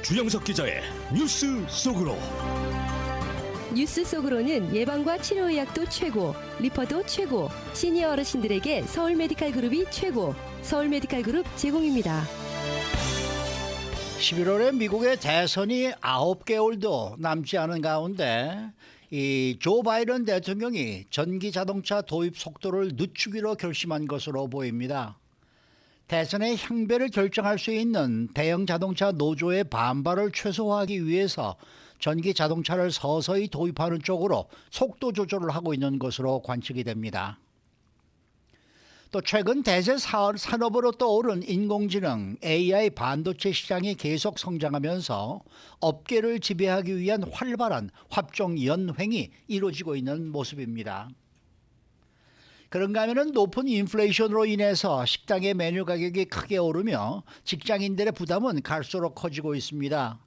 주영석 기자의 뉴스 속으로. 뉴스 속으로는 예방과 치료의학도 최고, 리퍼도 최고, 시니어 어르신들에게 서울 메디칼 그룹이 최고, 서울 메디칼 그룹 제공입니다. 11월에 미국의 대선이 9개월도 남지 않은 가운데 이 조 바이든 대통령이 전기 자동차 도입 속도를 늦추기로 결심한 것으로 보입니다. 대선의 향배를 결정할 수 있는 대형 자동차 노조의 반발을 최소화하기 위해서 전기 자동차를 서서히 도입하는 쪽으로 속도 조절을 하고 있는 것으로 관측이 됩니다. 또 최근 대세 산업으로 떠오른 인공지능 AI 반도체 시장이 계속 성장하면서 업계를 지배하기 위한 활발한 합종 연횡이 이루어지고 있는 모습입니다. 그런가 하면 높은 인플레이션으로 인해서 식당의 메뉴 가격이 크게 오르며 직장인들의 부담은 갈수록 커지고 있습니다.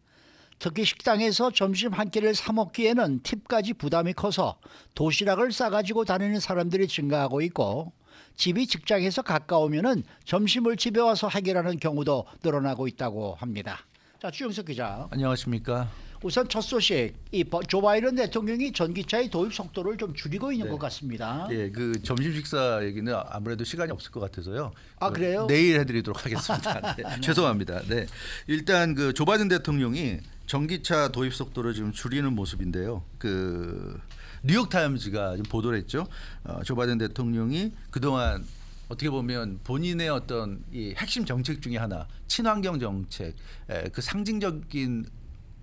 특히 식당에서 점심 한 끼를 사 먹기에는 팁까지 부담이 커서 도시락을 싸가지고 다니는 사람들이 증가하고 있고, 집이 직장에서 가까우면은 점심을 집에 와서 해결하는 경우도 늘어나고 있다고 합니다. 자, 주영석 기자. 안녕하십니까. 우선 첫 소식, 조 바이든 대통령이 전기차의 도입 속도를 좀 줄이고 있는 것 같습니다. 예, 그 점심 식사 얘기는 아무래도 시간이 없을 것 같아서요. 아, 그래요? 내일 해드리도록 하겠습니다. 네, 죄송합니다. 네, 일단 그 조 바이든 대통령이 전기차 도입 속도를 좀 줄이는 모습인데요. 그 뉴욕 타임즈가 좀 보도를 했죠. 조 바이든 대통령이 그동안 어떻게 보면 본인의 어떤 이 핵심 정책 중에 하나, 친환경 정책, 그 상징적인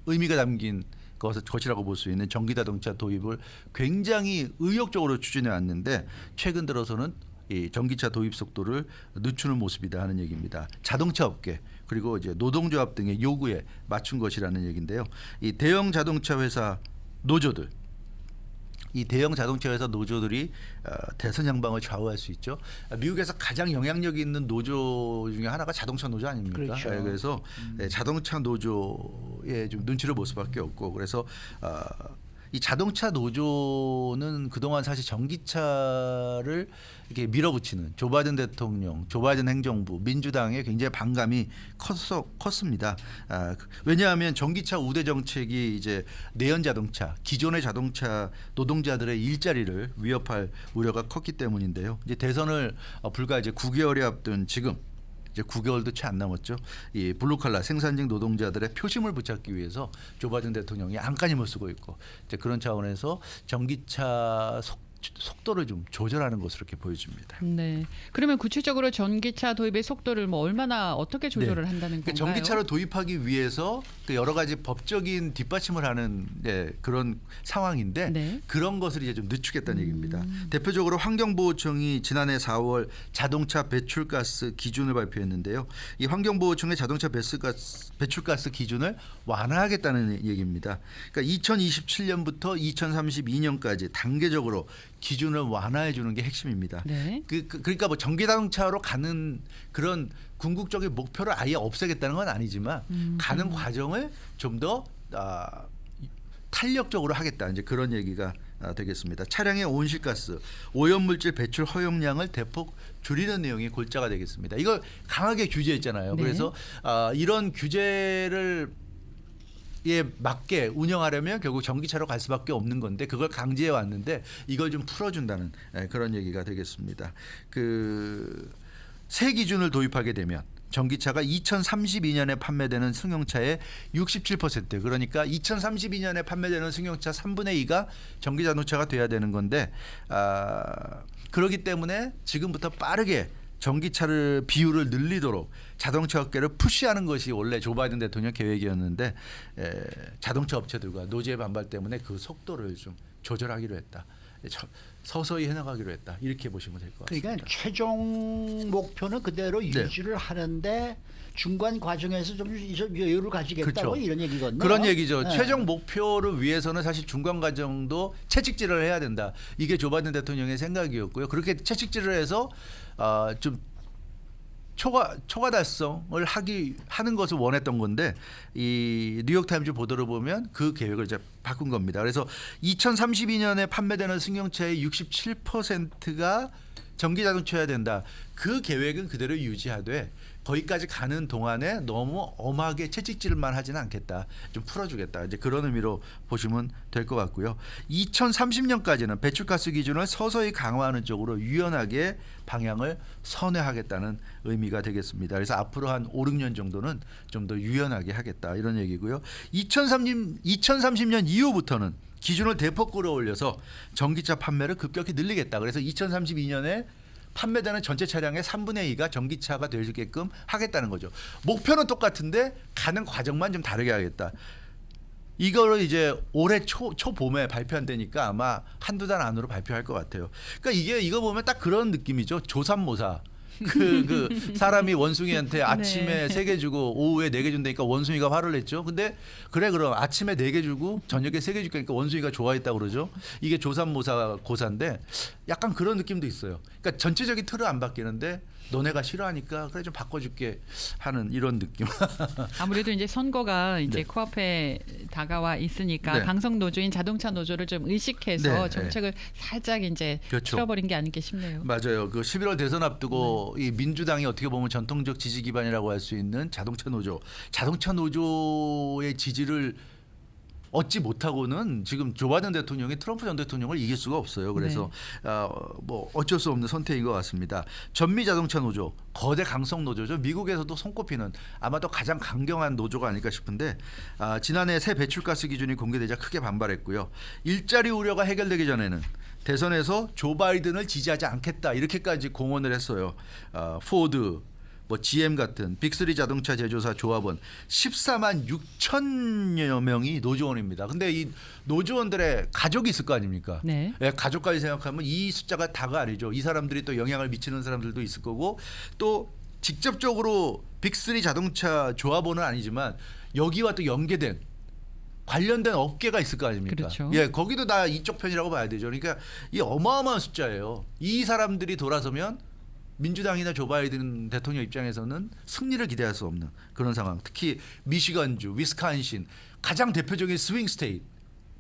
의미가 담긴 것이라고 볼 수 있는 전기자동차 도입을 굉장히 의욕적으로 추진해 왔는데, 최근 들어서는 이 전기차 도입 속도를 늦추는 모습이다 하는 얘기입니다. 자동차 업계 그리고 이제 노동조합 등의 요구에 맞춘 것이라는 얘기인데요. 이 대형 자동차 회사 노조들, 이 대형 자동차 회사 노조들이 대선 양방을 좌우할 수 있죠. 미국에서 가장 영향력 있는 노조 중에 하나가 자동차 노조 아닙니까? 그렇죠. 그래서 자동차 노조에 좀 눈치를 볼 수밖에 없고, 그래서 이 자동차 노조는 그동안 사실 전기차를 이렇게 밀어붙이는 조 바이든 대통령, 조 바이든 행정부, 민주당에 굉장히 반감이 컸습니다. 왜냐하면 전기차 우대 정책이 이제 내연 자동차, 기존의 자동차 노동자들의 일자리를 위협할 우려가 컸기 때문인데요. 이제 대선을 불과 이제 9개월이 앞둔 지금, 이제 9개월도 채 안 남았죠. 이 블루칼라 생산직 노동자들의 표심을 붙잡기 위해서 조 바이든 대통령이 안간힘을 쓰고 있고, 이제 그런 차원에서 전기차 속도를 좀 조절하는 것으로 이렇게 보여집니다. 네. 그러면 구체적으로 전기차 도입의 속도를 뭐 얼마나 어떻게 조절을 한다는 건가요? 전기차를 도입하기 위해서 여러 가지 법적인 뒷받침을 하는 그런 상황인데, 네. 그런 것을 이제 좀 늦추겠다는 얘기입니다. 대표적으로 환경보호청이 지난해 4월 자동차 배출가스 기준을 발표했는데요. 이 환경보호청의 자동차 배출가스 기준을 완화하겠다는 얘기입니다. 그러니까 2027년부터 2032년까지 단계적으로 기준을 완화해 주는 게 핵심입니다. 네. 그러니까 뭐 전기 자동차로 가는 그런 궁극적인 목표를 아예 없애겠다는 건 아니지만 가는 과정을 좀 더 탄력적으로 하겠다, 이제 그런 얘기가 되겠습니다. 차량의 온실가스, 오염물질 배출 허용량을 대폭 줄이는 내용이 골자가 되겠습니다. 이걸 강하게 규제했잖아요. 네. 그래서 이런 규제를 맞게 운영하려면 결국 전기차로 갈 수밖에 없는 건데, 그걸 강제해 왔는데 이걸 좀 풀어준다는 그런 얘기가 되겠습니다. 그 새 기준을 도입하게 되면 전기차가 2032년에 판매되는 승용차의 67%, 그러니까 2032년에 판매되는 승용차 3분의 2가 전기자동차가 돼야 되는 건데, 그렇기 때문에 지금부터 빠르게 전기차를 비율을 늘리도록 자동차 업계를 푸시하는 것이 원래 조 바이든 대통령 계획이었는데, 자동차 업체들과 노조의 반발 때문에 그 속도를 좀 조절하기로 했다. 서서히 해나가기로 했다. 이렇게 보시면 될 것 같습니다. 그러니까 최종 목표는 그대로 유지를 하는데 중간 과정에서 좀 여유를 가지겠다고, 그렇죠. 이런 얘기거든요. 그런 얘기죠. 네. 최종 목표를 위해서는 사실 중간 과정도 채찍질을 해야 된다. 이게 조 바이든 대통령의 생각이었고요. 그렇게 채찍질을 해서 좀 초과 달성을 하는 것을 원했던 건데, 이 뉴욕 타임즈 보도를 보면 그 계획을 이제 바꾼 겁니다. 그래서 2032년에 판매되는 승용차의 67%가 전기 자동차여야 된다. 그 계획은 그대로 유지하되 거기까지 가는 동안에 너무 엄하게 채찍질만 하지는 않겠다. 좀 풀어주겠다. 이제 그런 의미로 보시면 될 것 같고요. 2030년까지는 배출가스 기준을 서서히 강화하는 쪽으로 유연하게 방향을 선회하겠다는 의미가 되겠습니다. 그래서 앞으로 한 5, 6년 정도는 좀 더 유연하게 하겠다 이런 얘기고요. 2030년 이후부터는 기준을 대폭 끌어올려서 전기차 판매를 급격히 늘리겠다. 그래서 2032년에 판매되는 전체 차량의 3분의 2가 전기차가 되게끔 하겠다는 거죠. 목표는 똑같은데 가는 과정만 좀 다르게 하겠다. 이거를 이제 올해 초봄에 발표한다니까 아마 한두 달 안으로 발표할 것 같아요. 그러니까 이거 보면 딱 그런 느낌이죠. 조삼모사. 그 사람이 원숭이한테 아침에 3개 주고 오후에 4개 준다니까 원숭이가 화를 냈죠. 근데 그래 그럼 아침에 4개 주고 저녁에 3개 줄 거니까 원숭이가 좋아했다고 그러죠. 이게 조삼모사 고사인데 약간 그런 느낌도 있어요. 그러니까 전체적인 틀은 안 바뀌는데 너네가 싫어하니까 그래 좀 바꿔줄게 하는 이런 느낌. 아무래도 이제 선거가 이제 네. 코앞에 다가와 있으니까 네. 강성 노조인 자동차 노조를 좀 의식해서 네. 정책을 살짝 이제 그렇죠. 틀어버린 게 아닐까 싶네요. 맞아요. 그 11월 대선 앞두고 이 민주당이 어떻게 보면 전통적 지지 기반이라고 할 수 있는 자동차 노조의 지지를 얻지 못하고는 지금 조 바이든 대통령이 트럼프 전 대통령을 이길 수가 없어요. 그래서 뭐 어쩔 수 없는 선택인 것 같습니다. 전미 자동차 노조, 거대 강성 노조죠. 미국에서도 손꼽히는 아마도 가장 강경한 노조가 아닐까 싶은데 지난해 새 배출가스 기준이 공개되자 크게 반발했고요. 일자리 우려가 해결되기 전에는 대선에서 조 바이든을 지지하지 않겠다 이렇게까지 공언을 했어요. 포드, 뭐 GM 같은 빅3 자동차 제조사 조합원 14만 6천여 명이 노조원입니다. 근데 이 노조원들의 가족이 있을 거 아닙니까? 네. 예, 가족까지 생각하면 이 숫자가 다가 아니죠. 이 사람들이 또 영향을 미치는 사람들도 있을 거고 또 직접적으로 빅3 자동차 조합원은 아니지만 여기와 또 연계된 관련된 업계가 있을 거 아닙니까? 그렇죠. 예, 거기도 다 이쪽 편이라고 봐야 되죠. 그러니까 이 어마어마한 숫자예요. 이 사람들이 돌아서면 민주당이나 조 바이든 대통령 입장에서는 승리를 기대할 수 없는 그런 상황. 특히 미시건주, 위스콘신 가장 대표적인 스윙 스테이트,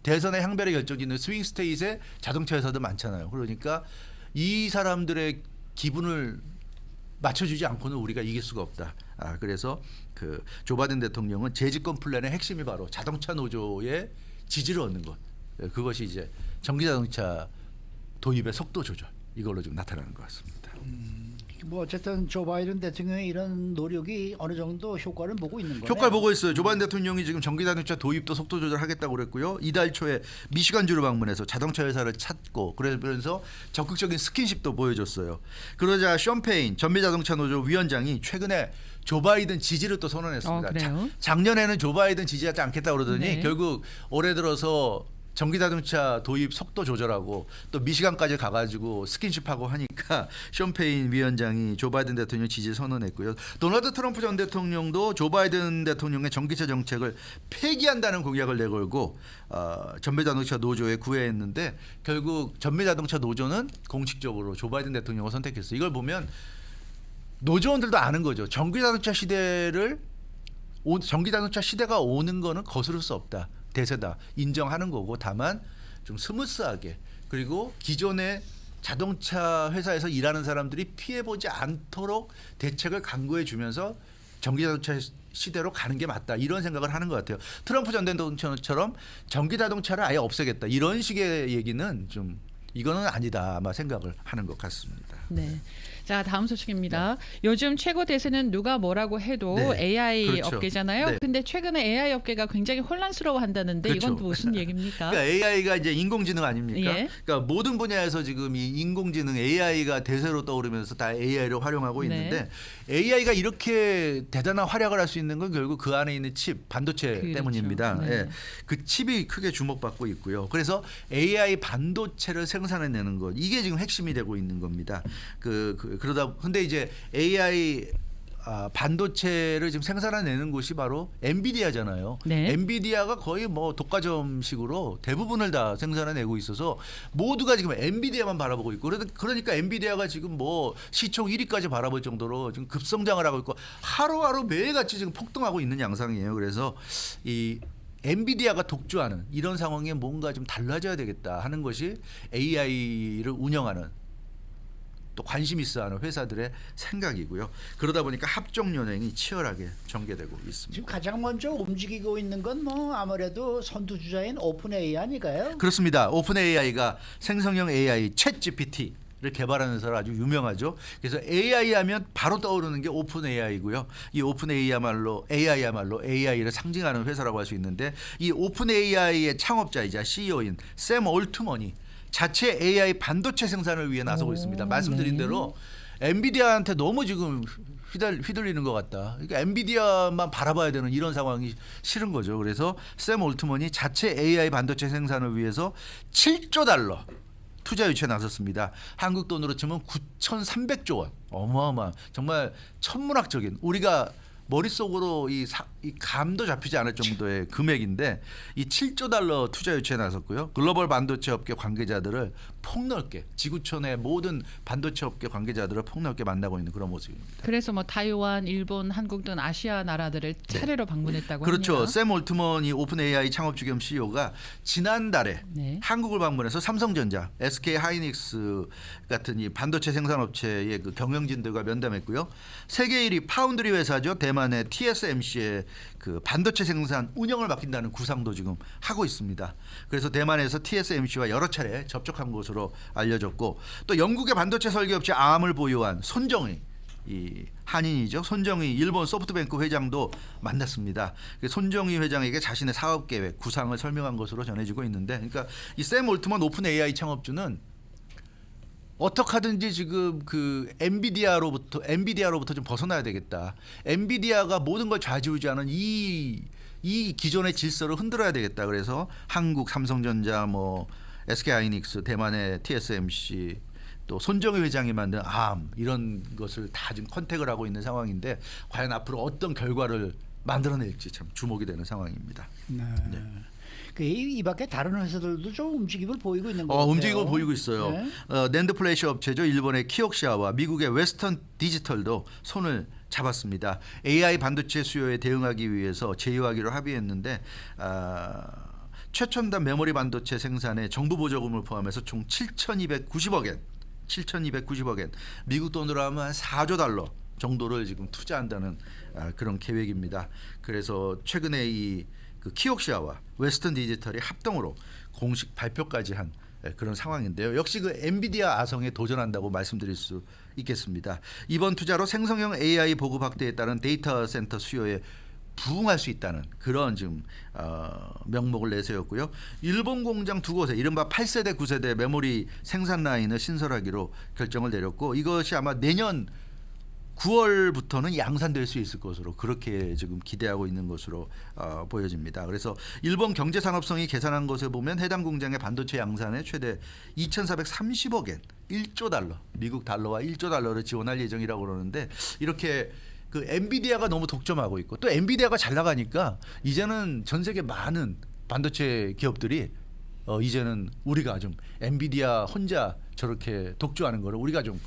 대선의 향배를 결정짓는 스윙 스테이트의 자동차 회사도 많잖아요. 그러니까 이 사람들의 기분을 맞춰주지 않고는 우리가 이길 수가 없다. 그래서 그 조 바이든 대통령은 재집권 플랜의 핵심이 바로 자동차 노조의 지지를 얻는 것. 그것이 이제 전기 자동차 도입의 속도 조절 이걸로 좀 나타나는 것 같습니다. 뭐 어쨌든 조 바이든 대통령의 이런 노력이 어느 정도 효과를 보고 있는 거예요. 효과를 보고 있어요. 조 바이든 대통령이 지금 전기 자동차 도입도 속도 조절하겠다고 그랬고요. 이달 초에 미시간주를 방문해서 자동차 회사를 찾고 그러면서 적극적인 스킨십도 보여줬어요. 그러자 션 페인 전미 자동차 노조 위원장이 최근에 조 바이든 지지를 또 선언했습니다. 그래요? 작년에는 조 바이든 지지하지 않겠다고 그러더니 네. 결국 올해 들어서 전기 자동차 도입 속도 조절하고 또 미시간까지 가가지고 스킨십하고 하니까 션 페인 위원장이 조 바이든 대통령 지지 선언했고요. 도널드 트럼프 전 대통령도 조 바이든 대통령의 전기차 정책을 폐기한다는 공약을 내걸고 전미 자동차 노조에 구애했는데 결국 전미 자동차 노조는 공식적으로 조 바이든 대통령을 선택했어요. 이걸 보면 노조원들도 아는 거죠. 전기 자동차 시대가 오는 거는 거스를 수 없다. 대세다 인정하는 거고 다만 좀 스무스하게 그리고 기존의 자동차 회사에서 일하는 사람들이 피해보지 않도록 대책을 강구해 주면서 전기자동차 시대로 가는 게 맞다 이런 생각을 하는 것 같아요. 트럼프 전 대통령처럼 전기자동차를 아예 없애겠다 이런 식의 얘기는 좀 이거는 아니다 아마 생각을 하는 것 같습니다. 네. 자, 다음 소식입니다. 요즘 최고 대세는 누가 뭐라고 해도 네. AI 그렇죠. 업계잖아요. 네. 근데 최근에 AI 업계가 굉장히 혼란스러워 한다는데 그렇죠. 이건 또 무슨 얘기입니까? 그러니까 AI가 이제 인공지능 아닙니까? 예. 그러니까 모든 분야에서 지금 이 인공지능 AI가 대세로 떠오르면서 다 AI를 활용하고 네. 있는데 AI가 이렇게 대단한 활약을 할 수 있는 건 결국 그 안에 있는 칩, 반도체 그렇죠. 때문입니다. 네. 예. 그 칩이 크게 주목받고 있고요. 그래서 AI 반도체를 생산해내는 것 이게 지금 핵심이 되고 있는 겁니다. 그러다 근데 이제 AI 반도체를 지금 생산해내는 곳이 바로 엔비디아잖아요. 네. 엔비디아가 거의 뭐 독과점식으로 대부분을 다 생산해내고 있어서 모두가 지금 엔비디아만 바라보고 있고 그러니까 엔비디아가 지금 뭐 시총 1위까지 바라볼 정도로 지금 급성장을 하고 있고 하루하루 매일같이 지금 폭등하고 있는 양상이에요. 그래서 이 엔비디아가 독주하는 이런 상황에 뭔가 좀 달라져야 되겠다 하는 것이 AI를 운영하는 또 관심 있어하는 회사들의 생각이고요. 그러다 보니까 합종 연행이 치열하게 전개되고 있습니다. 지금 가장 먼저 움직이고 있는 건 뭐 아무래도 선두주자인 오픈 AI 아닌가요? 그렇습니다. 오픈 AI가 생성형 AI 챗 GPT를 개발하는 사람 아주 유명하죠. 그래서 AI 하면 바로 떠오르는 게 오픈 AI고요. 이 오픈 AI야말로 AI를 상징하는 회사라고 할 수 있는데 이 오픈 AI의 창업자이자 CEO인 샘 올트먼이 자체 AI 반도체 생산을 위해 나서고 있습니다. 말씀드린 대로 엔비디아한테 너무 지금 휘둘리는 것 같다. 그러니까 엔비디아만 바라봐야 되는 이런 상황이 싫은 거죠. 그래서 샘 올트먼이 자체 AI 반도체 생산을 위해서 7조 달러 투자 유치에 나섰습니다. 한국 돈으로 치면 9,300조 원. 어마어마한 정말 천문학적인 우리가 머릿속으로 이 감도 잡히지 않을 정도의 금액인데 이 7조 달러 투자 유치에 나섰고요. 글로벌 반도체 업계 관계자들을 폭넓게 지구촌의 모든 반도체 업계 관계자들을 폭넓게 만나고 있는 그런 모습입니다. 그래서 뭐 타이완, 일본, 한국 등 아시아 나라들을 차례로 방문했다고 그렇죠. 합니다. 샘 올트먼이 오픈 AI 창업주 겸 CEO가 지난달에 네. 한국을 방문해서 삼성전자, SK 하이닉스 같은 이 반도체 생산업체의 그 경영진들과 면담했고요. 세계 1위 파운드리 회사죠. 대만의 TSMC의 그 반도체 생산 운영을 맡긴다는 구상도 지금 하고 있습니다. 그래서 대만에서 TSMC와 여러 차례 접촉한 것으로 알려졌고 또 영국의 반도체 설계업체 아암을 보유한 손정의 이 한인이죠. 손정의 일본 소프트뱅크 회장도 만났습니다. 손정의 회장에게 자신의 사업 계획, 구상을 설명한 것으로 전해지고 있는데, 그러니까 이 샘 올트먼 오픈 AI 창업주는 어떻게 하든지 지금 그 엔비디아로부터 좀 벗어나야 되겠다. 엔비디아가 모든 걸 좌지우지하는 이 기존의 질서를 흔들어야 되겠다. 그래서 한국 삼성전자, 뭐 SK 하이닉스, 대만의 TSMC, 또 손정의 회장이 만든 암 이런 것을 다 지금 컨택을 하고 있는 상황인데 과연 앞으로 어떤 결과를 만들어낼지 참 주목이 되는 상황입니다. 네. 이 밖에 다른 회사들도 좀 움직임을 보이고 있는 것 같아요. 움직임을 보이고 있어요. 네. 낸드 플래시 업체죠. 일본의 키옥시아와 미국의 웨스턴 디지털도 손을 잡았습니다. AI 반도체 수요에 대응하기 위해서 제휴하기로 합의했는데 최첨단 메모리 반도체 생산에 정부 보조금을 포함해서 총 7,290억 엔, 미국 돈으로 하면 한 4조 달러 정도를 지금 투자한다는 그런 계획입니다. 그래서 최근에 그 키옥시아와 웨스턴 디지털이 합동으로 공식 발표까지 한 그런 상황인데요. 역시 그 엔비디아 아성에 도전한다고 말씀드릴 수 있겠습니다. 이번 투자로 생성형 AI 보급 확대에 따른 데이터 센터 수요에 부응할 수 있다는 그런 지금 명목을 내세웠고요. 일본 공장 두 곳에 이른바 8세대, 9세대 메모리 생산 라인을 신설하기로 결정을 내렸고 이것이 아마 내년 9월부터는 양산될 수 있을 것으로 그렇게 지금 기대하고 있는 것으로 보여집니다. 그래서 일본 경제산업성이 계산한 것을 보면 해당 공장의 반도체 양산에 최대 2,430억 엔, 1조 달러, 미국 달러와 1조 달러를 지원할 예정이라고 그러는데 이렇게 그 엔비디아가 너무 독점하고 있고 또 엔비디아가 잘 나가니까 이제는 전 세계 많은 반도체 기업들이 이제는 우리가 좀 엔비디아 혼자 저렇게 독주하는 거를 우리가 좀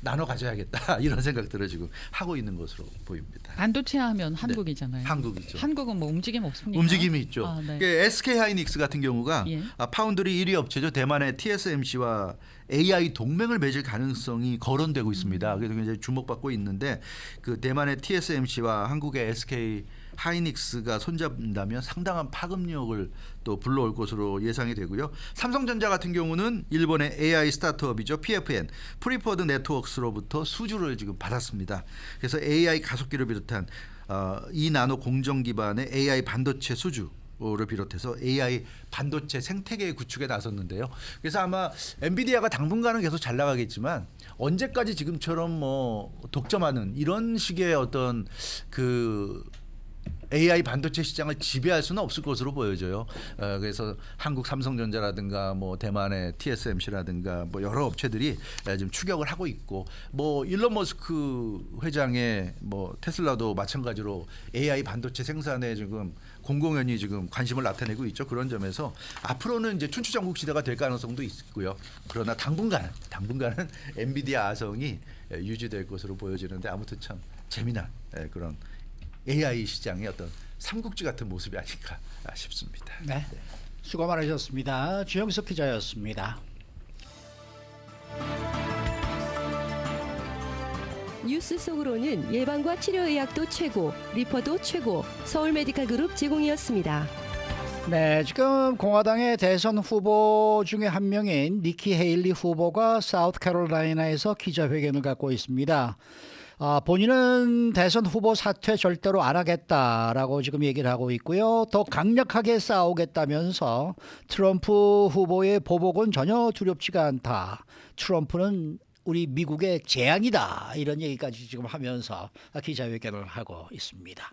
나눠 가져야겠다 이런 생각들을 지금 하고 있는 것으로 보입니다. 반도체 하면 한국이잖아요. 한국이죠. 한국은 뭐 움직임 없습니까? 움직임이 있죠. 네. SK 하이닉스 같은 경우가 예. 파운드리 1위 업체죠. 대만의 TSMC와 AI 동맹을 맺을 가능성이 거론되고 있습니다. 그래서 굉장히 주목받고 있는데 그 대만의 TSMC와 한국의 SK 하이닉스가 손잡는다면 상당한 파급력을 또 불러올 것으로 예상이 되고요. 삼성전자 같은 경우는 일본의 AI 스타트업이죠. PFN, 프리퍼드 네트워크스로부터 수주를 지금 받았습니다. 그래서 AI 가속기를 비롯한 이 나노 공정 기반의 AI 반도체 수주를 비롯해서 AI 반도체 생태계 구축에 나섰는데요. 그래서 아마 엔비디아가 당분간은 계속 잘 나가겠지만 언제까지 지금처럼 뭐 독점하는 이런 식의 어떤 그 AI 반도체 시장을 지배할 수는 없을 것으로 보여져요. 그래서 한국 삼성전자라든가 뭐 대만의 TSMC라든가 뭐 여러 업체들이 지금 추격을 하고 있고 뭐 일론 머스크 회장의 뭐 테슬라도 마찬가지로 AI 반도체 생산에 지금 공공연히 지금 관심을 나타내고 있죠. 그런 점에서 앞으로는 이제 춘추전국 시대가 될 가능성도 있고요. 그러나 당분간은 엔비디아 아성이 유지될 것으로 보여지는데 아무튼 참 재미난 그런 AI 시장의 어떤 삼국지 같은 모습이 아닐까 싶습니다. 네. 수고 많으셨습니다. 주영석 기자였습니다. 뉴스 속으로는 예방과 치료의학도 최고, 리퍼도 최고, 서울 메디칼 그룹 제공이었습니다. 네, 지금 공화당의 대선 후보 중에 한 명인 니키 헤일리 후보가 사우스캐롤라이나에서 기자회견을 갖고 있습니다. 본인은 대선 후보 사퇴 절대로 안 하겠다라고 지금 얘기를 하고 있고요. 더 강력하게 싸우겠다면서 트럼프 후보의 보복은 전혀 두렵지가 않다. 트럼프는 우리 미국의 재앙이다. 이런 얘기까지 지금 하면서 기자회견을 하고 있습니다.